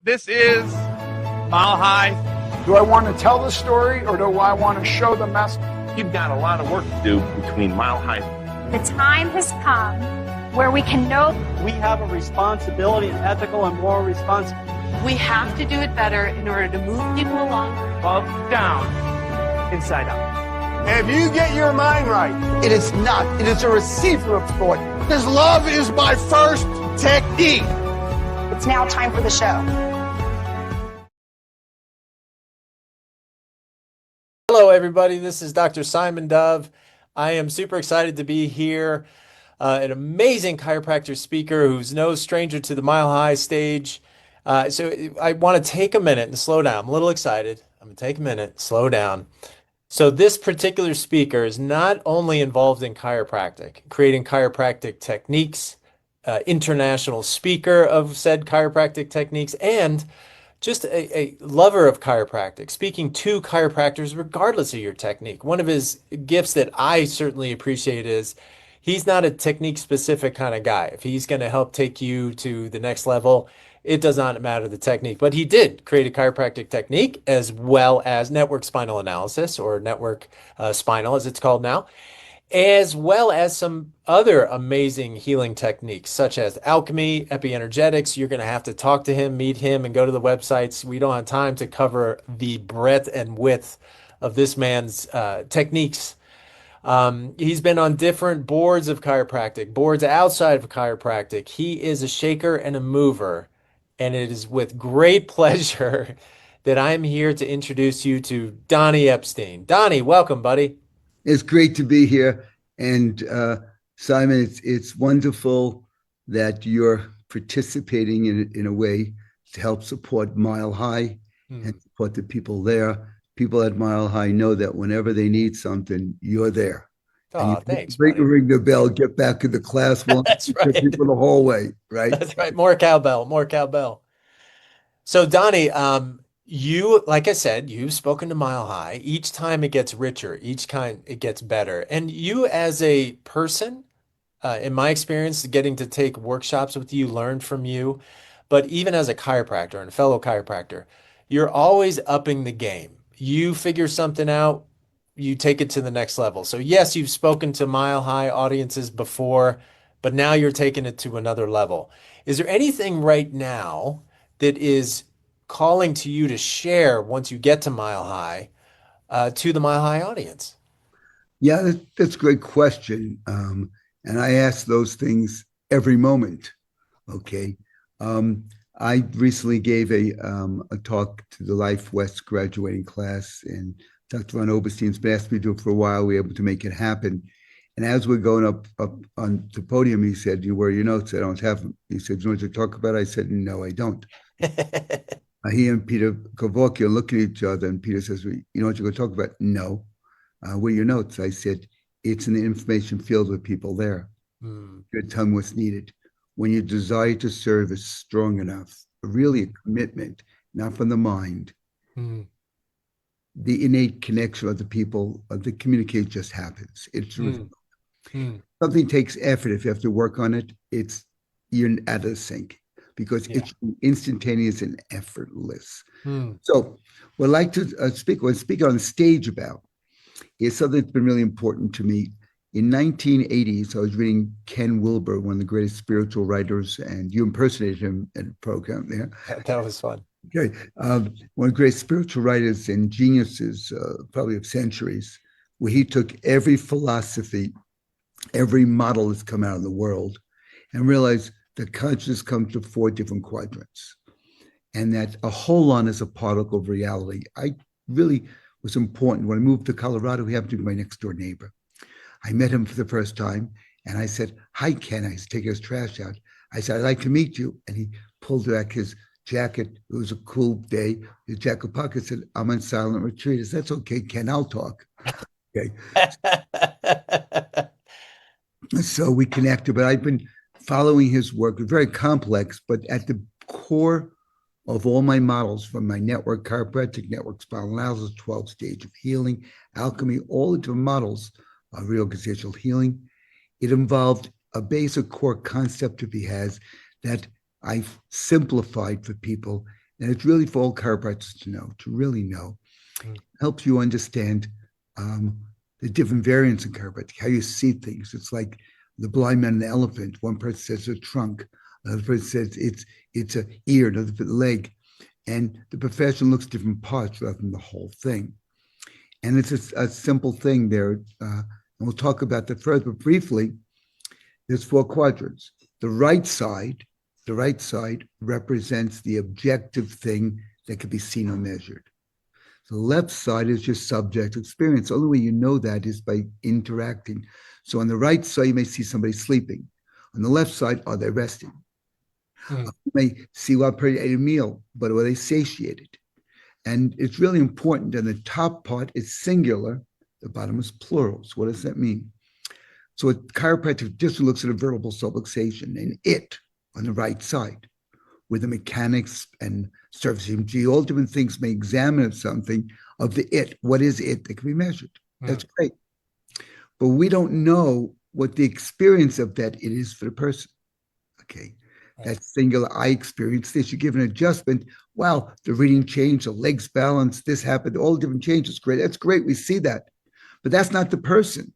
This is Mile High. Do I want to tell the story or do I want to show the message? You've got a lot of work to do between Mile High. The time has come where we can know we have a responsibility, an ethical and moral responsibility. We have to do it better in order to move people along. Up, down, inside out. If you get your mind right, it is not. It is a receiver of thought. Because love is my first technique. it's now time for the show. Hello, everybody. This is Dr. Simon Dove. I am super excited to be here. An amazing chiropractor speaker who's no stranger to the Mile High stage. So I want to take a minute and slow down. I'm a little excited. I'm going to take a minute, slow down. So this particular speaker is not only involved in chiropractic, creating chiropractic techniques, international speaker of said chiropractic techniques, and just a lover of chiropractic, speaking to chiropractors regardless of your technique. One of his gifts that I certainly appreciate is he's not a technique specific kind of guy. If he's going to help take you to the next level, it does not matter the technique. But he did create a chiropractic technique as well as network spinal analysis, or network spinal as it's called now, as well as some other amazing healing techniques such as alchemy, EpiEnergetics. You're going to have to talk to him, meet him, and go to the websites. We don't have time to cover the breadth and width of this man's techniques. He's been on different boards of chiropractic, boards outside of chiropractic. He is a shaker and a mover, and it is with great pleasure that I'm here to introduce you to Donny Epstein. Donnie, welcome, buddy. It's great to be here. And Simon, it's wonderful that you're participating in a way to help support Mile High and support the people there. People at Mile High know that whenever they need something, you're there. Oh, thanks. Ring the bell, get back in the class. We'll That's right. People the hallway, right? That's right. More cowbell, more cowbell. So Donnie, you, like I said, you've spoken to Mile High. Each time it gets richer, each time it gets better. And you as a person, in my experience, getting to take workshops with you, learn from you, but even as a chiropractor and a fellow chiropractor, you're always upping the game. You figure something out, you take it to the next level. So yes, you've spoken to Mile High audiences before, but now you're taking it to another level. Is there anything right now that is calling to you to share once you get to Mile High, to the Mile High audience? Yeah, that's a great question. And I ask those things every moment. Okay. I recently gave a talk to the Life West graduating class, and Dr. Von Oberstein's been asked me to do it for a while. We were able to make it happen. And as we're going up on the podium, he said, "You wear your notes?" I don't have them. He said, "You want to talk about it?" I said, "No, I don't." He and Peter Kevorkian look at each other, and Peter says, "You know what you're going to talk about?" "No." "What are your notes?" I said, "It's in the information field with people there. Your tongue was needed. When your desire to serve is strong enough, really a commitment, not from the mind, the innate connection of the people, the communicate just happens. It's something takes effort. If you have to work on it, you're out of sync because it's instantaneous and effortless. So what I'd like to speak on stage about is something that's been really important to me. In 1980s, I was reading Ken Wilber, one of the greatest spiritual writers, and you impersonated him at a program there. That was fun. Okay. One of the great spiritual writers and geniuses, probably of centuries, where he took every philosophy, every model that's come out of the world, and realized that consciousness comes to 4 different quadrants, and that a holon is a particle of reality. I really was important. When I moved to Colorado, he happened to be my next door neighbor. I met him for the first time, and I said, "Hi, Ken." I was taking his trash out. I said, "I'd like to meet you." And he pulled back his jacket. It was a cool day. His jacket pocket said, "I'm on silent retreat." I said, "That's okay, Ken, I'll talk." Okay. So we connected, but I've been following his work. It's very complex, but at the core of all my models, from my network chiropractic, network spinal analysis, 12 stage of healing, alchemy, all the different models of reorganizational healing, it involved a basic core concept that he has that I've simplified for people, And it's really for all chiropractors to know, to really know. Helps you understand the different variants in chiropractic, how you see things. It's like the blind man and the elephant. One person says it's a trunk, another person says it's an ear, another leg. And the profession looks at different parts rather than the whole thing. And it's a simple thing there. And we'll talk about that further, but briefly, there's 4 quadrants. The right side represents the objective thing that can be seen or measured. The left side is your subjective experience. The only way you know that is by interacting. So on the right side, you may see somebody sleeping. On the left side, are they resting? You may see what pretty ate a meal, but are they satiated? And it's really important. And the top part is singular. The bottom is plural. So what does that mean? So a chiropractic just looks at a vertebral subluxation and it on the right side, where the mechanics and surface EMG, all different things may examine something of the it. What is it that can be measured? That's great. But we don't know what the experience of that it is for the person. Okay. That singular, I experienced this. You give an adjustment. Wow, the reading changed, the legs balanced, this happened, all different changes. Great. That's great. We see that. But that's not the person.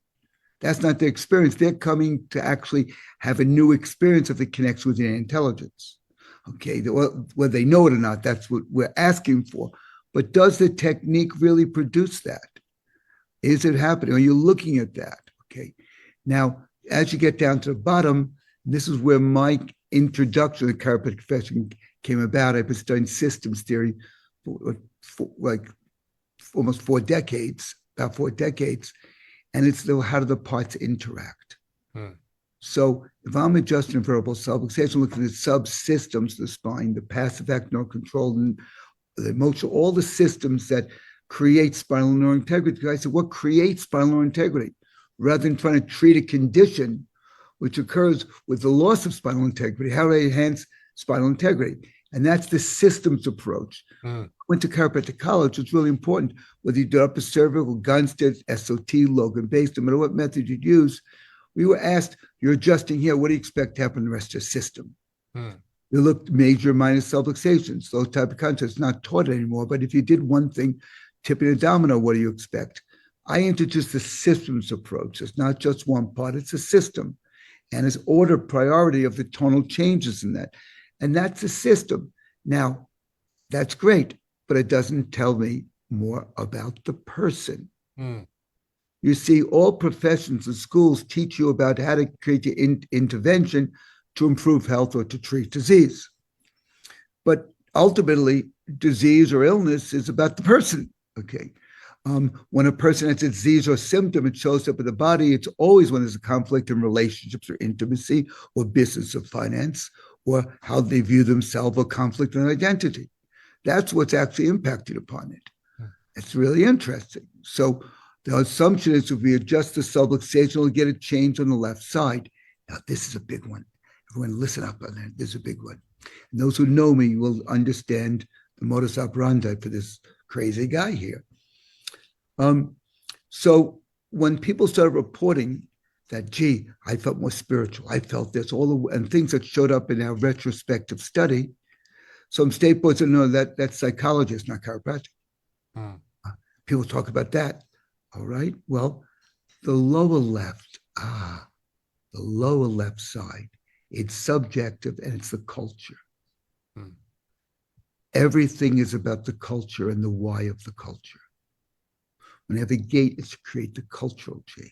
That's not their experience. They're coming to actually have a new experience if it connects with their intelligence. Okay, whether they know it or not, that's what we're asking for. But does the technique really produce that? Is it happening? Are you looking at that? Okay. Now, as you get down to the bottom, this is where my introduction to the chiropractic profession came about. I've been studying systems theory for like almost 4 decades, about 4 decades. And it's how do the parts interact? So if I'm adjusting vertebral subluxation, looking at subsystems of the spine, the passive act neural control, and the emotional, all the systems that create spinal neural integrity. I said, what creates spinal neural integrity? Rather than trying to treat a condition which occurs with the loss of spinal integrity, how do I enhance spinal integrity? And that's the systems approach. Went to chiropractic college. It's really important whether you do upper cervical, Gunstead, SOT, Logan based, no matter what method you use. We were asked, you're adjusting here. What do you expect to happen in the rest of the system? We looked major, minor subluxations, those type of concepts. It's not taught anymore. But if you did one thing, tipping a domino, what do you expect? I introduced the systems approach. It's not just one part. It's a system. And it's order priority of the tonal changes in that. And that's a system. Now, that's great, but it doesn't tell me more about the person. You see, all professions and schools teach you about how to create the intervention to improve health or to treat disease. But ultimately, disease or illness is about the person, okay? When a person has a disease or symptom, it shows up in the body. It's always when there's a conflict in relationships or intimacy or business or finance or how they view themselves or conflict in identity. That's what's actually impacted upon it. It's really interesting. So the assumption is if we adjust the subluxation, we'll get a change on the left side. Now, this is a big one. Everyone listen up on that. This is a big one. And those who know me will understand the modus operandi for this crazy guy here. So when people started reporting that, gee, I felt more spiritual, I felt this, and things that showed up in our retrospective study, some state boards said, no, that's psychology, it's not chiropractic. People talk about that. All right. Well, the lower left side, it's subjective and it's the culture. Everything is about the culture and the why of the culture. When every gate is to create the cultural change.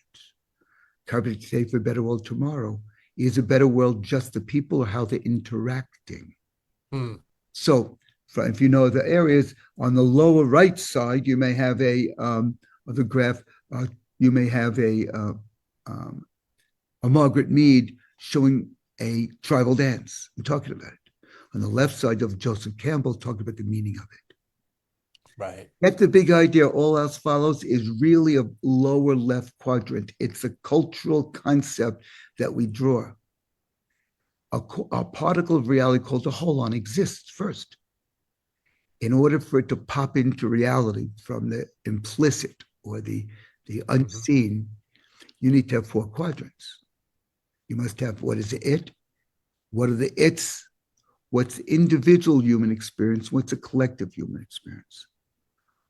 Chiropractic today for a better world tomorrow. Is a better world just the people or how they're interacting? So if you know the areas on the lower right side, you may have of the graph, you may have a Margaret Mead showing a tribal dance. I'm talking about it. On the left side of Joseph Campbell talking about the meaning of it. Right. That's the big idea. All else follows is really a lower left quadrant. It's a cultural concept that we draw. A particle of reality called a holon exists first. In order for it to pop into reality from the implicit or the unseen, you need to have 4 quadrants. You must have what is it? What are the its? what's individual human experience, what's a collective human experience.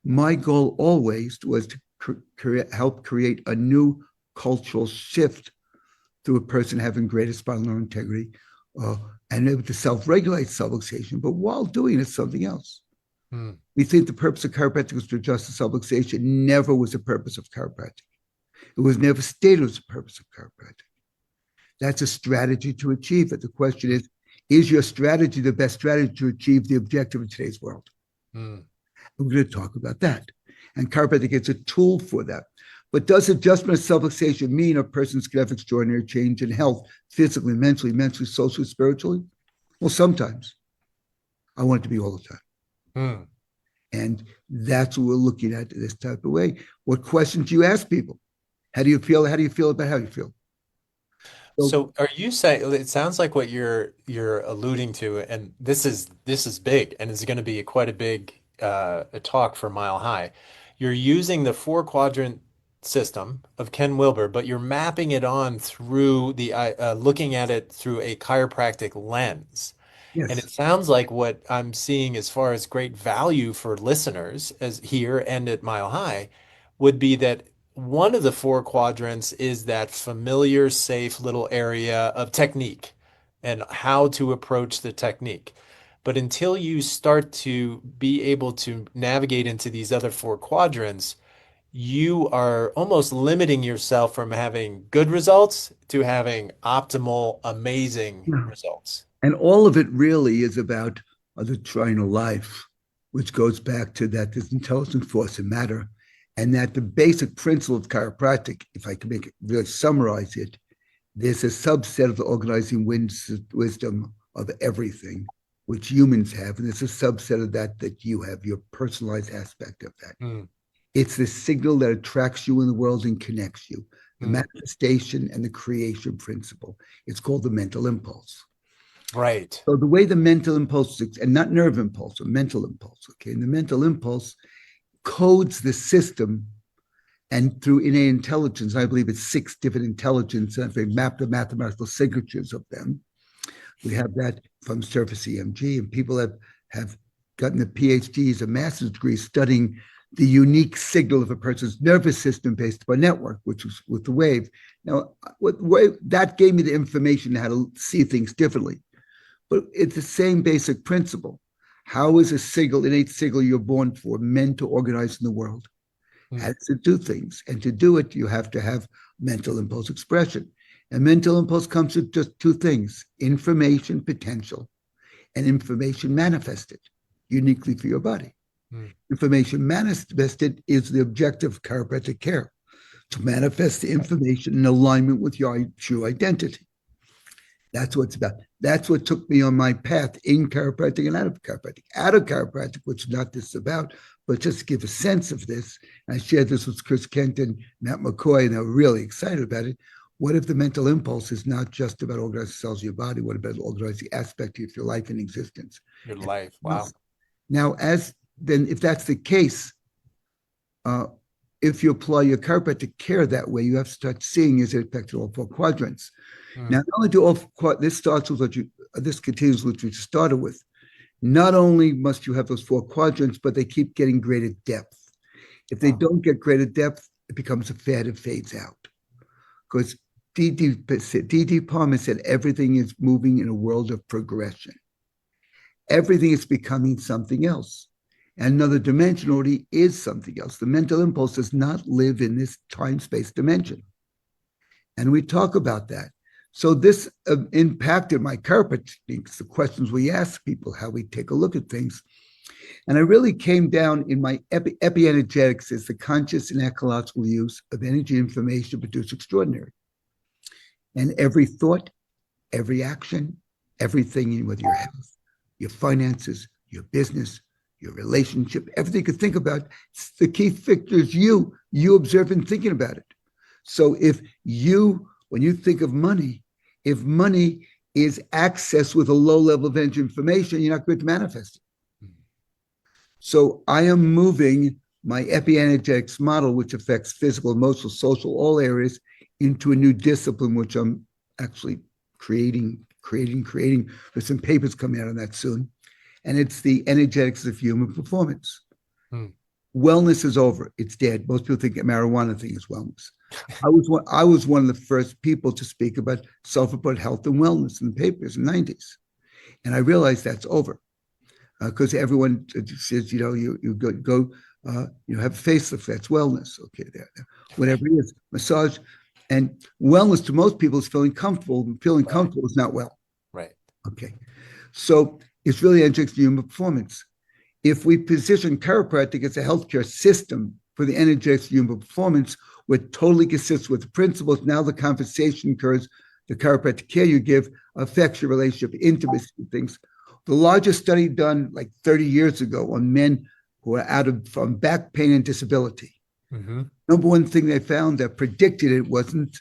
My goal always was to help create a new cultural shift through a person having greater spinal neural integrity and able to self-regulate subluxation, but while doing it, something else. We think the purpose of chiropractic was to adjust the subluxation. Never was the purpose of chiropractic. It was never stated as the purpose of chiropractic. That's a strategy to achieve it. The question is your strategy the best strategy to achieve the objective in today's world? We're going to talk about that. And chiropractic is a tool for that. But does adjustment of subluxation mean a person's going to have extraordinary change in health, physically, mentally, socially, spiritually? Well, sometimes. I want it to be all the time. And that's what we're looking at this type of way. What questions do you ask people? How do you feel? How do you feel about how you feel? So are you saying, it sounds like what you're alluding to, and this is big, and it's going to be quite a big a talk for Mile High. You're using the four-quadrant system of Ken Wilber, but you're mapping it on through the looking at it through a chiropractic lens. Yes. And it sounds like what I'm seeing as far as great value for listeners as here and at Mile High would be that one of the four quadrants is that familiar, safe little area of technique and how to approach the technique. But until you start to be able to navigate into these other four quadrants, you are almost limiting yourself from having good results to having optimal, amazing results. And all of it really is about the triune life, which goes back to that there's intelligent force and matter, and that the basic principle of chiropractic, if I can make it really summarize it, there's a subset of the organizing wisdom of everything, which humans have, and there's a subset of that you have, your personalized aspect of that. It's the signal that attracts you in the world and connects you, the manifestation and the creation principle. It's called the mental impulse. Right. So the way the mental impulse, and not nerve impulse, or mental impulse, okay? And the mental impulse codes the system, and through innate intelligence, I believe it's 6 different intelligence, and they map the mathematical signatures of them. We have that from surface EMG, and people have gotten a PhD, a master's degree, studying the unique signal of a person's nervous system based upon network, which was with the wave. Now, that gave me the information how to see things differently. But it's the same basic principle. How is a signal, innate signal you're born for, meant to organize in the world? How does it do things? And to do it, you have to have mental impulse expression. And mental impulse comes with just 2 things: information potential and information manifested uniquely for your body. Information manifested is the objective of chiropractic care, to manifest the information in alignment with your true identity. That's what it's about. That's what took me on my path in chiropractic and out of chiropractic. Out of chiropractic, which is not this about, but just to give a sense of this, I shared this with Chris Kent and Matt McCoy, and they were really excited about it. What if the mental impulse is not just about organizing cells of your body? What about organizing the aspect of your life and existence? Your life, wow. Now, if that's the case, if you apply your chiropractic care that way, you have to start seeing is it affected all 4 quadrants. Now, not only do this starts with this continues with what you started with. Not only must you have those 4 quadrants, but they keep getting greater depth. If they don't get greater depth, it becomes a fad, it fades out. Because D.D. Palmer said everything is moving in a world of progression. Everything is becoming something else. And another dimension already is something else. The mental impulse does not live in this time-space dimension. And we talk about that. So this impacted my chiropractic, the questions we ask people, how we take a look at things. And I really came down in my EpiEnergetics is the conscious and ecological use of energy information to produce extraordinary. And every thought, every action, everything, whether your health, your finances, your business, your relationship, everything you could think about, the key factor is you observing, thinking about it. So when you think of money, if money is accessed with a low level of energy information, you're not going to manifest it. So I am moving my EpiEnergetics model, which affects physical, emotional, social, all areas, into a new discipline, which I'm actually creating creating. There's some papers coming out on that soon. And it's the energetics of human performance. Wellness is over. It's dead. Most people think marijuana thing is wellness. I was one of the first people to speak about self-reported health and wellness in the papers in the 90s. And I realized that's over because everyone says, you go have a facelift, that's wellness. Okay, there, whatever it is, massage. And wellness to most people is feeling comfortable. Feeling comfortable is not well. Right. Okay. So it's really energetics of human performance. If we position chiropractic as a healthcare system for the energetics of human performance, we're totally consistent with the principles. Now the conversation occurs, the chiropractic care you give affects your relationship, intimacy, things. The largest study done like 30 years ago on men who are from back pain and disability. Number one thing they found that predicted it wasn't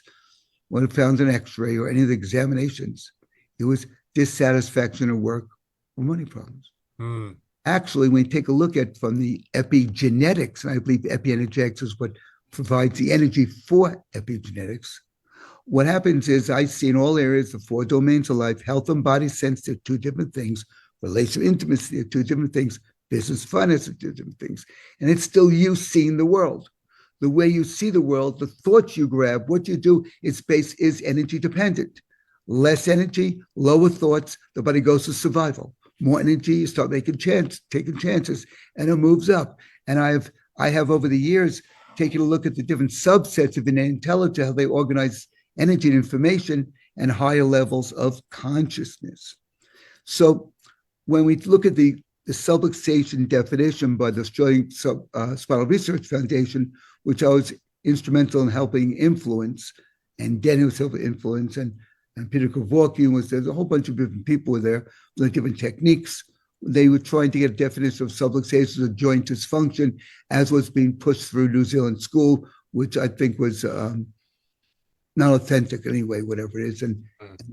what it found in X-ray or any of the examinations. It was dissatisfaction at work or money problems. Actually, when you take a look at from the epigenetics, and I believe EpiEnergetics is what provides the energy for epigenetics, what happens is I see in all areas, the four domains of life, health and body sense, they're two different things. Relational intimacy, they're two different things. Business finance are two different things. And it's still you seeing the world. The way you see the world, the thoughts you grab, what you do, is energy dependent. Less energy, lower thoughts, the body goes to survival. More energy, you start taking chances, and it moves up. And I have over the years taken a look at the different subsets of innate intelligence, how they organize energy and information, and higher levels of consciousness. So when we look at the subluxation definition by the Australian Spinal Research Foundation, which I was instrumental in helping influence, and Denny was helping influence, and Peter Kevorkian was there. There's a whole bunch of different people were there, with different techniques. They were trying to get a definition of subluxation as a joint dysfunction, as was being pushed through New Zealand school, which I think was not authentic anyway, whatever it is. And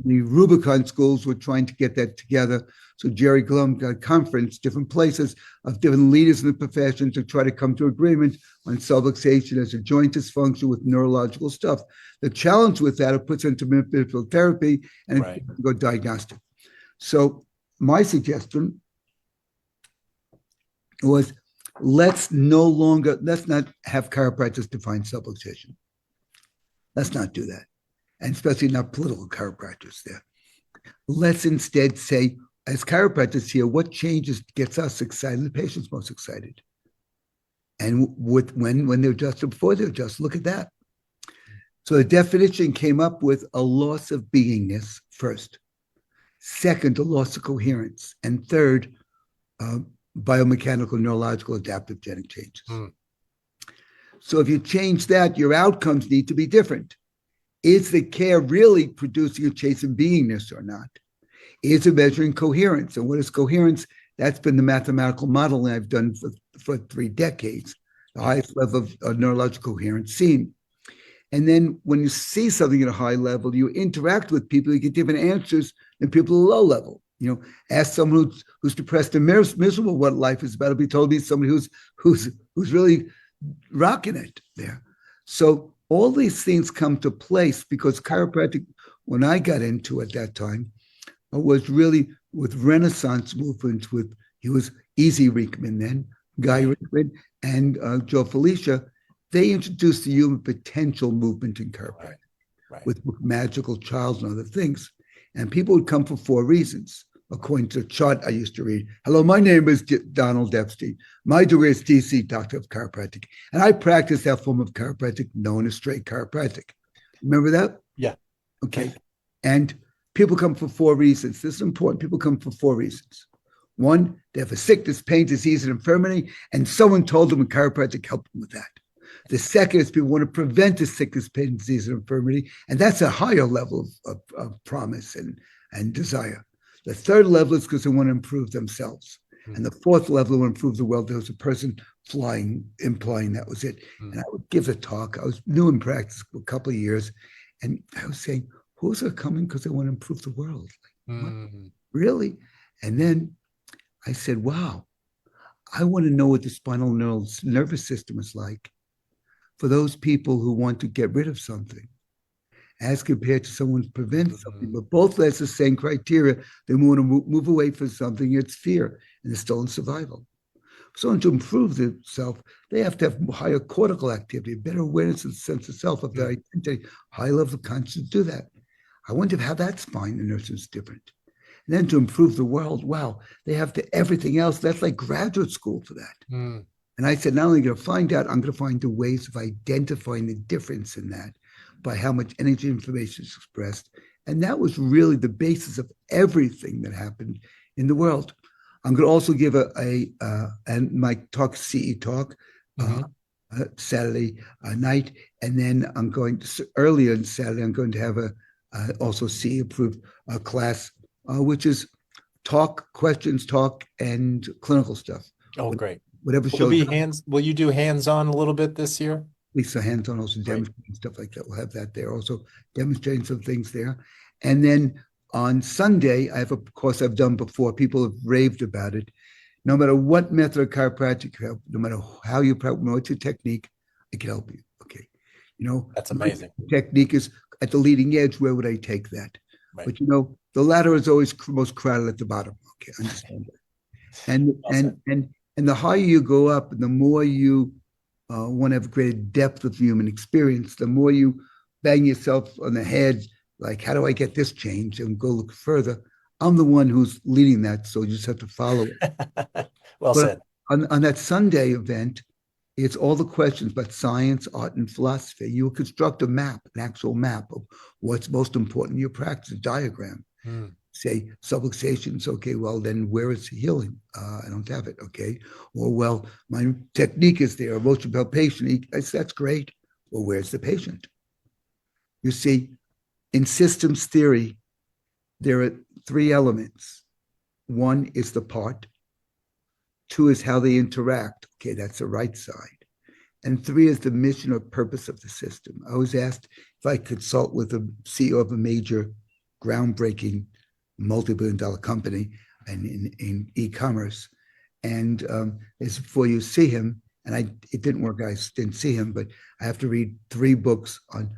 the Rubicon schools were trying to get that together. So Jerry Glum got a conference, different places of different leaders in the profession to try to come to agreement on subluxation as a joint dysfunction with neurological stuff. The challenge with that, it puts into manipulative therapy and it go diagnostic. So my suggestion was let's not have chiropractors define subluxation. Let's not do that. And especially not political chiropractors there. Let's instead say, as chiropractors here, what changes gets us excited, the patient's most excited. And when they're adjusted, before they're adjusted, look at that. So the definition came up with a loss of beingness first. Second, a loss of coherence. And third, biomechanical, neurological, adaptive genetic changes. So if you change that, your outcomes need to be different. Is the care really producing a chase of beingness or not? Is it measuring coherence? And what is coherence? That's been the mathematical modeling I've done for 3 decades, the highest level of neurological coherence seen. And then when you see something at a high level, you interact with people, you get different answers than people at a low level. Ask someone who's depressed and miserable what life is about. It'll be told to be somebody who's really rocking it there. So all these things come to place because chiropractic, when I got into it at that time, was really with Renaissance movements. He was Easy Riekman then, Guy Riekman, and Joe Felicia. They introduced the human potential movement in chiropractic with Magical Child and other things. And people would come for 4 reasons. According to the chart I used to read. Hello, my name is Donald Epstein. My degree is DC, Doctor of Chiropractic. And I practice that form of chiropractic known as straight chiropractic. Remember that? Yeah. Okay. And people come for 4 reasons. This is important. People come for 4 reasons. 1, they have a sickness, pain, disease, and infirmity, and someone told them a chiropractic helped them with that. The second is people want to prevent the sickness, pain, disease, and infirmity, and that's a higher level of promise and desire. The third level is because they want to improve themselves. And the fourth level, they want to improve the world. There was a person implying that was it. And I would give a talk. I was new in practice for a couple of years. And I was saying, who's are coming because they want to improve the world? Really? And then I said, wow, I want to know what the spinal nervous system is like for those people who want to get rid of something. as compared to someone who prevents something. But both has the same criteria. They want to move away from something, it's fear, and they're still in survival. So to improve themselves, they have to have higher cortical activity, better awareness of the sense of self, of their identity, high level of consciousness to do that. I wonder how that spine inertia is different. And then to improve the world, wow, they have to everything else. That's like graduate school for that. And I said, not only going to find out, I'm going to find the ways of identifying the difference in that by how much energy information is expressed. And that was really the basis of everything that happened in the world. I'm going to also give and my talk, CE talk, Saturday night. And then I'm going to, earlier on Saturday, I'm going to have also CE approved class, which is questions, and clinical stuff. Oh, great. Whatever shows. Will you do hands-on a little bit this year? Lisa hands-on, also demonstrating stuff like that. We'll have that there, also demonstrating some things there. And then on Sunday, I have a course I've done before. People have raved about it. No matter what method of chiropractic you have, no matter how you practice, what's your technique, I can help you. Okay. That's amazing. Technique is at the leading edge. Where would I take that? Right. But the ladder is always most crowded at the bottom. Okay, understand that. And the higher you go up, and the more you want to have greater depth of human experience, the more you bang yourself on the head, like, how do I get this change, and go look further. I'm the one who's leading that, so you just have to follow it. Well said. On that Sunday event, it's all the questions about science, art, and philosophy. You will construct a map, an actual map of what's most important in your practice, a diagram. Say subluxations, okay, well, then where is healing? I don't have it, okay. Or, well, my technique is there, emotional palpation. I said, that's great. Well, where's the patient? You see, in systems theory, there are three elements. One is the part. Two is how they interact. Okay, that's the right side. And three is the mission or purpose of the system. I was asked if I consult with a CEO of a major groundbreaking multi-billion-dollar company in e-commerce. And it's before you see him, and it didn't work. I didn't see him, but I have to read 3 books on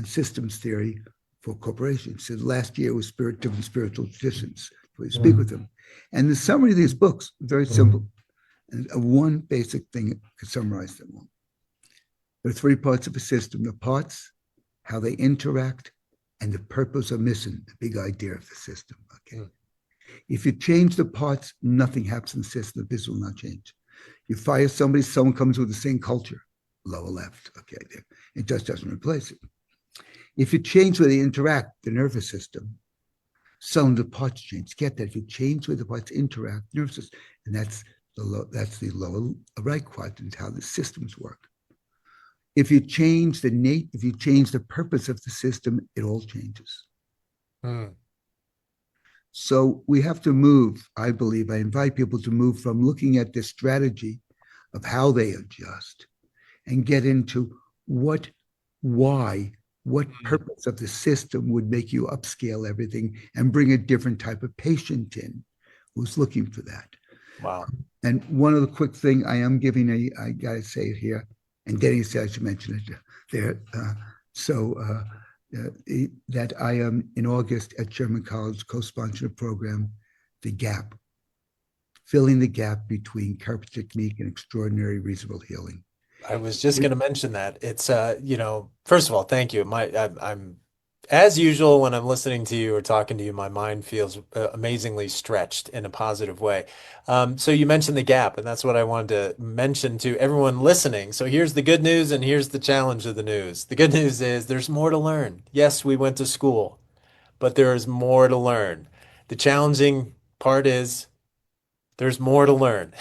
systems theory for corporations. So last year was different spiritual traditions. We speak with them. And the summary of these books, very simple. And one basic thing to summarize them all. There are 3 parts of a system: the parts, how they interact, and the purpose or mission, the big idea of the system. Okay. If you change the parts, nothing happens in the system. This will not change. You fire somebody, someone comes with the same culture, lower left. Okay, there. It just doesn't replace it. If you change where they interact, the nervous system, some of the parts change. Get that? If you change where the parts interact, nervous system, and that's the lower right quadrant, how the systems work. If you change the purpose of the system, it all changes. So we have to move, I believe, I invite people to move from looking at this strategy of how they adjust and get into what purpose of the system would make you upscale everything and bring a different type of patient in who's looking for that. Wow. And one other quick thing I am giving I got to say it here, and Denny said I should mention it there. That I am in August at Sherman College co-sponsoring a program, The Gap, filling the gap between chiropractic technique and extraordinary reasonable healing. I was just going to mention that. It's first of all, thank you. I'm as usual when I'm listening to you or talking to you, my mind feels amazingly stretched in a positive way. So you mentioned the gap, and that's what I wanted to mention to everyone listening. So here's the good news, and here's the challenge of the news. The good news is there's more to learn. Yes, we went to school, but there is more to learn. The challenging part is there's more to learn.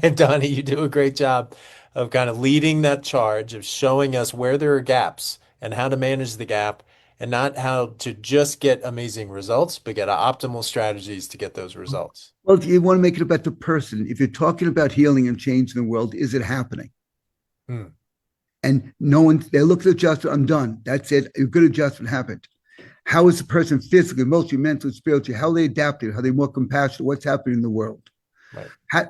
And Donnie, you do a great job of kind of leading that charge, of showing us where there are gaps and how to manage the gap, and not how to just get amazing results, but get optimal strategies to get those results. Well, you want to make it about the person. If you're talking about healing and change in the world, is it happening? And they look at the adjustment, I'm done. That's it. A good adjustment happened. How is the person physically, emotionally, mentally, spiritually? How they adapted? How they more compassionate? What's happening in the world? Right.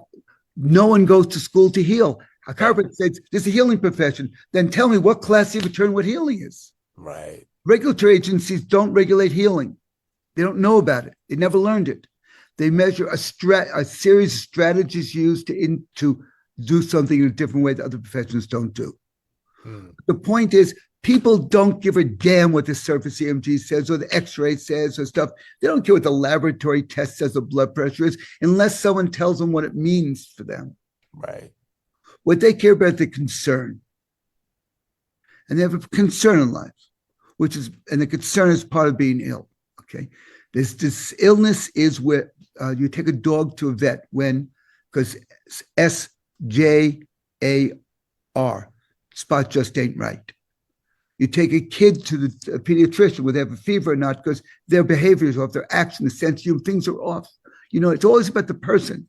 No one goes to school to heal. A chiropractor says, this is a healing profession. Then tell me what class you return what healing is. Right. Regulatory agencies don't regulate healing. They don't know about it. They never learned it. They measure a series of strategies used to do something in a different way that other professions don't do. The point is, people don't give a damn what the surface EMG says or the X-ray says or stuff. They don't care what the laboratory test says the blood pressure is unless someone tells them what it means for them. Right. What they care about is the concern. And they have a concern in life, and the concern is part of being ill. Okay. This illness is where you take a dog to a vet because SJAR, spot just ain't right. You take a kid to the pediatrician whether they have a fever or not because their behavior is off, their action, the sense of humor, things are off. It's always about the person.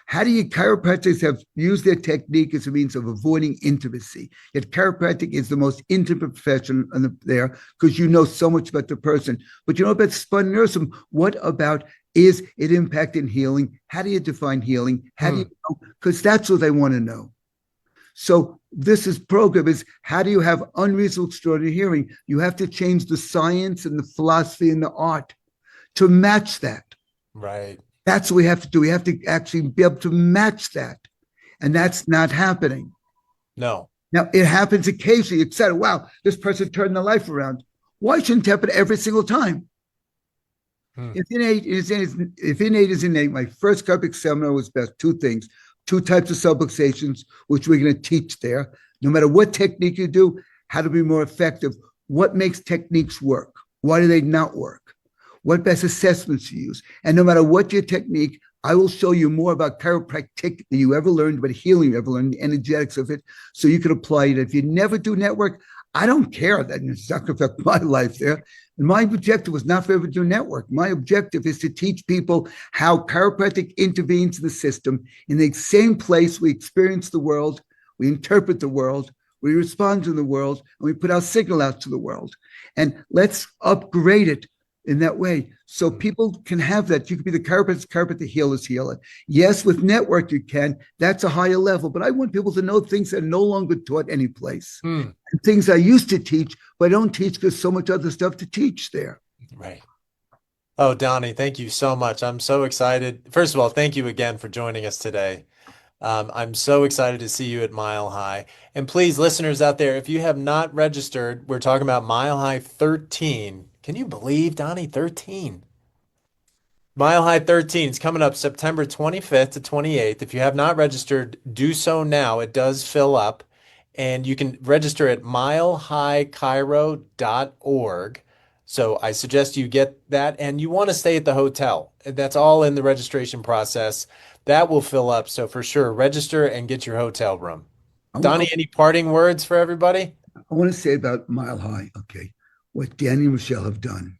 How do you chiropractors have used their technique as a means of avoiding intimacy? Yet chiropractic is the most intimate profession there because you know so much about the person. But you know about spinal neurism. What about is it impacting healing? How do you define healing? How do you know? Because that's what they want to know. So program is how do you have unreasonable extraordinary hearing? You have to change the science and the philosophy and the art to match that. Right. That's what we have to do. We have to actually be able to match that. And that's not happening. No. Now, it happens occasionally. It's said, wow, this person turned their life around. Why shouldn't it happen every single time? If innate is innate, my first chiropractic seminar was about two things. Two types of subluxations, which we're going to teach there. No matter what technique you do, how to be more effective. What makes techniques work? Why do they not work? What best assessments you use? And no matter what your technique, I will show you more about chiropractic than you ever learned, but healing you ever learned, the energetics of it, so you can apply it. If you never do network, I don't care that it's not going to affect my life there. And my objective was not for ever to do network. My objective is to teach people how chiropractic intervenes in the system in the same place we experience the world, we interpret the world, we respond to the world, and we put our signal out to the world. And let's upgrade it in that way so people can have that. You can be the chiropractor, the healer's healer. Yes, with network you can. That's a higher level. But I want people to know things that are no longer taught any place. And things I used to teach, but I don't teach because so much other stuff to teach there. Right. Oh, Donnie, thank you so much. I'm so excited. First of all, thank you again for joining us today. I'm so excited to see you at Mile High. And please, listeners out there, if you have not registered, we're talking about Mile High 13. Can you believe, Donnie, 13? Mile High 13 is coming up September 25th to 28th. If you have not registered, do so now. It does fill up. And you can register at milehighchiro.org. So I suggest you get that. And you want to stay at the hotel. That's all in the registration process. That will fill up. So for sure, register and get your hotel room. Donnie, any parting words for everybody? I want to say about Mile High, okay. What Danny and Michelle have done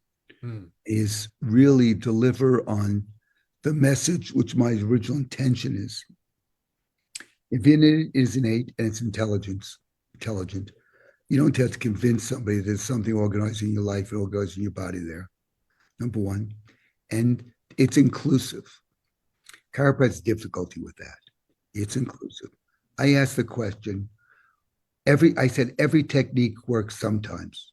is really deliver on the message, which my original intention is. If it is innate and it's intelligent, you don't have to convince somebody there's something organizing your life and organizing your body there, number one. And it's inclusive. Chiropractic's difficulty with that. It's inclusive. I asked the question, I said every technique works sometimes.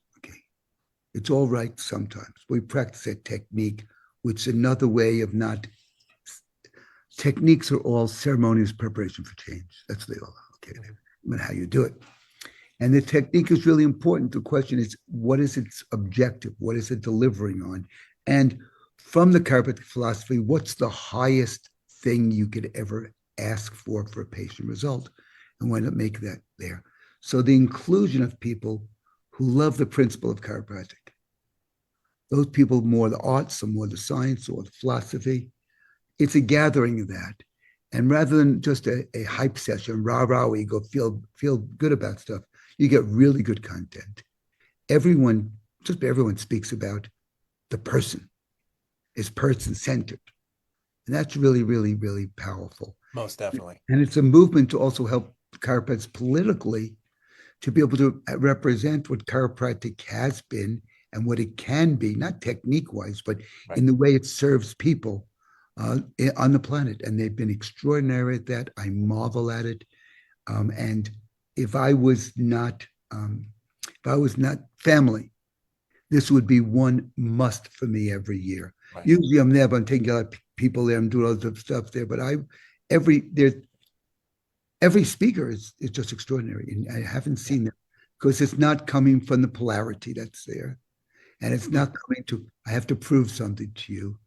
It's all right sometimes. We practice a technique, which is another way of not. Techniques are all ceremonious preparation for change. That's what they all are. Okay, no matter how you do it. And the technique is really important. The question is, what is its objective? What is it delivering on? And from the chiropractic philosophy, what's the highest thing you could ever ask for a patient result? And why not make that there? So the inclusion of people who love the principle of chiropractic. Those people more the arts, some more the science or the philosophy. It's a gathering of that. And rather than just a hype session, rah-rah, where you go feel good about stuff, you get really good content. Everyone speaks about the person. It's person-centered. And that's really, really, really powerful. Most definitely. And it's a movement to also help chiropractors politically to be able to represent what chiropractic has been and what it can be, not technique-wise, but in the way it serves people on the planet. And they've been extraordinary at that. I marvel at it. And if I was not family, this would be one must for me every year. Right. Usually I'm there, but I'm taking care of people there, I'm doing all the stuff there, but every speaker is just extraordinary. And I haven't seen that because it's not coming from the polarity that's there. And it's not coming to, I have to prove something to you.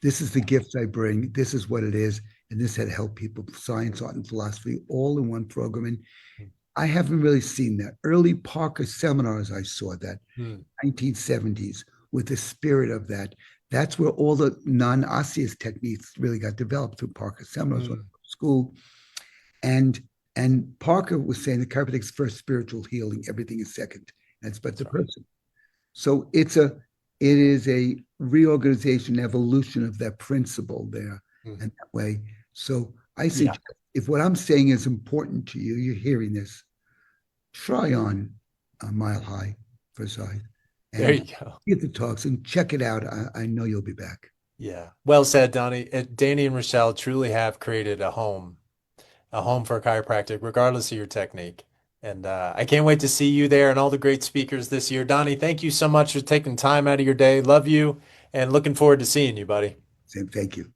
This is the gifts I bring. This is what it is. And this had helped people, science, art, and philosophy, all in one program. And I haven't really seen that. Early Parker seminars, I saw that, 1970s, with the spirit of that. That's where all the non-osseous techniques really got developed through Parker seminars when I was in school. And Parker was saying the chiropractic's first spiritual healing, everything is second. That's but the person. So it is a reorganization, evolution of that principle there and that way. So I suggest if what I'm saying is important to you, you're hearing this, try on a Mile High for size. There you go. Get the talks and check it out. I know you'll be back. Yeah. Well said, Donnie. Danny and Rochelle truly have created a home for chiropractic, regardless of your technique. And I can't wait to see you there and all the great speakers this year. Donnie, thank you so much for taking time out of your day. Love you and looking forward to seeing you, buddy. Same. Thank you.